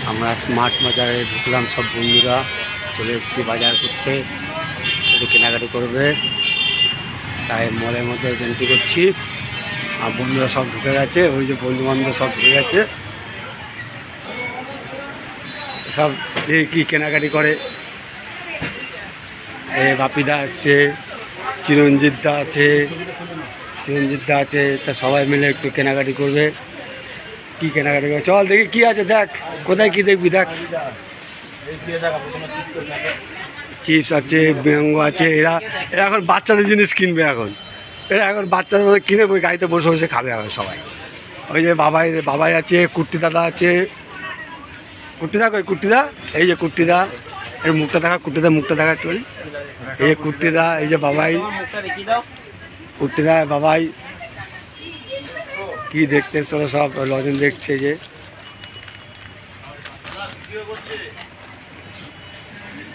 আমরা স্মার্ট বাজারে ঢুকলাম, সব বন্ধুরা চলে এসেছি বাজার করতে, একটু কেনাকাটি করবে, তাই মলের মধ্যে এন্ট্রি করছি। আর বন্ধুরা সব ঢুকে গেছে, ওই যে বন্ধু বান্ধব সব ঢুকে গেছে, সব কি কেনাকাটি করে। বাপিদা আসছে, চিরঞ্জিত দা আছে, তা সবাই মিলে একটু কেনাকাটি করবে। কি কেনাকাটি করবে চল দেখি কি আছে, দেখ কোথায় কি দেখবি, দেখ চিপস আছে, ম্যাঙ্গো আছে। এরা এখন বাচ্চাদের জিনিস কিনবে, এরা এখন বাচ্চাদের মধ্যে কিনে ওই গাড়িতে বসে বসে খাবে এখন সবাই। ওই যে বাবাই আছে, কুট্টি দাদা আছে, কুট্টিদা কই কুট্টিদা, এই যে কুট্টিদা, এর মুখটা দেখা, কুট্টিদা মুখটা দেখা একটু, এই যে কুট্টিদা, এই যে বাবাই, কুট্টিদা বাবাই কি দেখতে চলো, সব লজেন দেখছে। যে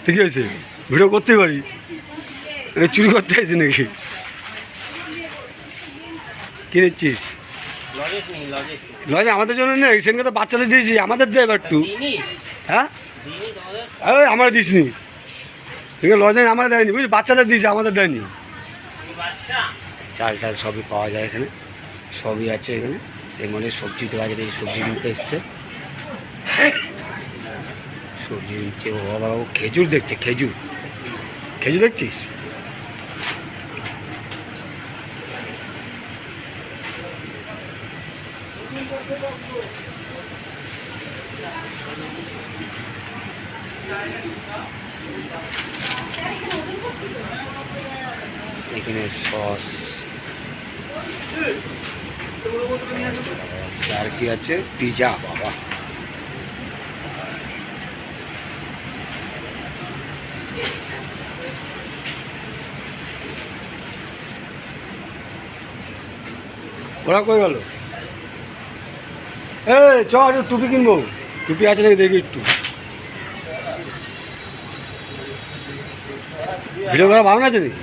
ঠিক আছে, ভিডিও করতে পারি, চুরি করতে আসছি নাকি? কিনেছিস লজে? আমাদের জন্য নেই, সেদিনকে তো বাচ্চাদের দিয়েছি, আমাদের দে এবার একটু। হ্যাঁ ওই আমার দিস নি, ঠিক আছে, লজে আমার দেয়নি বুঝলি, বাচ্চাদের দিয়েছি, আমাদের দেয়নি। চাল টাল সবই পাওয়া যায় এখানে, সবই আছে এখানে। এর মানে সবজি তো বাজারে সবজি কিনতে এসছে, সবজি কিনছে। ও বাবা, ও খেজুর দেখছে, খেজুর দেখছিস? এখানে সস আর কি আছে, পিজা। বাবা ওরা কই গেল? চ টুপি কিনবো, টুপি আছে নাকি দেখবি একটু। ভিডিও করা ভাবনা আছে নাকি?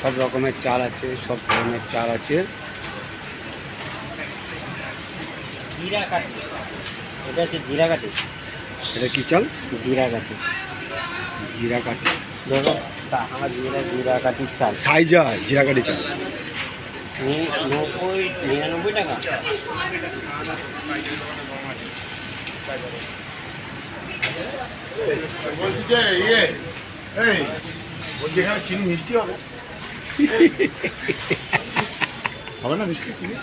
সব রকমের চাল আছে, সব ধরনের চাল আছে। এটা হচ্ছে জিরাকাঠি। এটা কি চাল? জিরাকাঠি। দেখো আমার জিরাকাঠির চাল, সাইজা জিরাকাঠি চাল 99 টাকা। বলছি যে বলছি এখানে চিনি মিষ্টি হবে না? মিষ্টি চিনি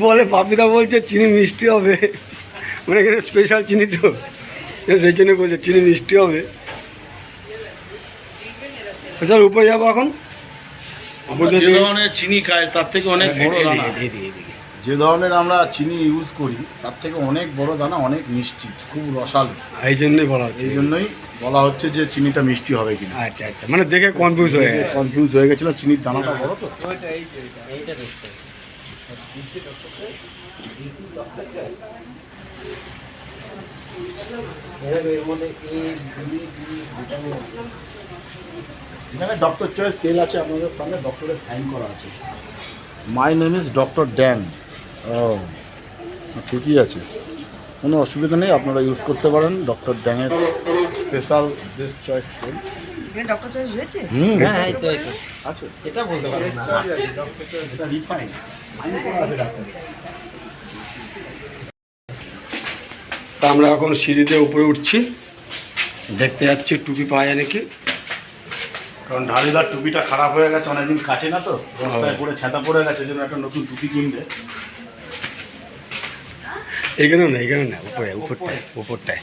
বলে পাপিদা বলছে চিনি মিষ্টি হবে, মানে এখানে স্পেশাল চিনি তো, সেই জন্য বলছে চিনি মিষ্টি হবে। চল উপরে যাবো এখন। যে ধরনের চিনি খাই তার থেকে অনেক বড় দানা, যে ধরনের আমরা চিনি ইউজ করি তার থেকে অনেক বড় দানা, অনেক মিষ্টি, খুব রসালো। এই জন্যই বলা হচ্ছে, বলা হচ্ছে যে চিনিটা মিষ্টি হবে কিনা। আচ্ছা আচ্ছা, মানে দেখে কনফিউজ হয়ে গেছিল, চিনির দানাটা বড় তো। এখানে ডক্টর চয়েস তেল আছে, আপনাদের সামনে ডক্টরের সাইন করা আছে। My name is doctor Dan. ও ঠিকই আছে, কোনো অসুবিধা নেই, আপনারা ইউজ করতে পারেন ডক্টর ড্যানের স্পেশাল বেস্ট চয়েস তেল। ডক্টর চয়েস হয়েছে? হ্যাঁ এই তো আছে, এটা বলতে পারেন না, এটা রিফাইন ফাইন করা আছে ডাক্তার। তা আমরা এখন সিঁড়িতে উপরে উঠছি, দেখতে যাচ্ছি টুপি পাওয়া যায় নাকি। কারণ ঢালিদার টুপিটা খারাপ হয়ে গেছে, অনেকদিন কাছে না তো, রাস্তায় পড়ে ছাতা পড়ে গেছে, জন্য একটা নতুন টুপি কিনবে। এখানেও না, উপরটায়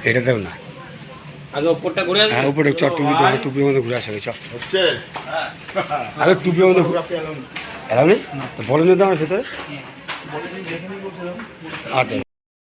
এটাতেও না, আগে উপরটা ঘুরে আসবে। হ্যাঁ উপরে চ, টুপির মধ্যে ঘুরে আসবে। চ হচ্ছে আরে টুপির মধ্যে এলাম নেই, বলেন তো আমার ভেতরে। আচ্ছা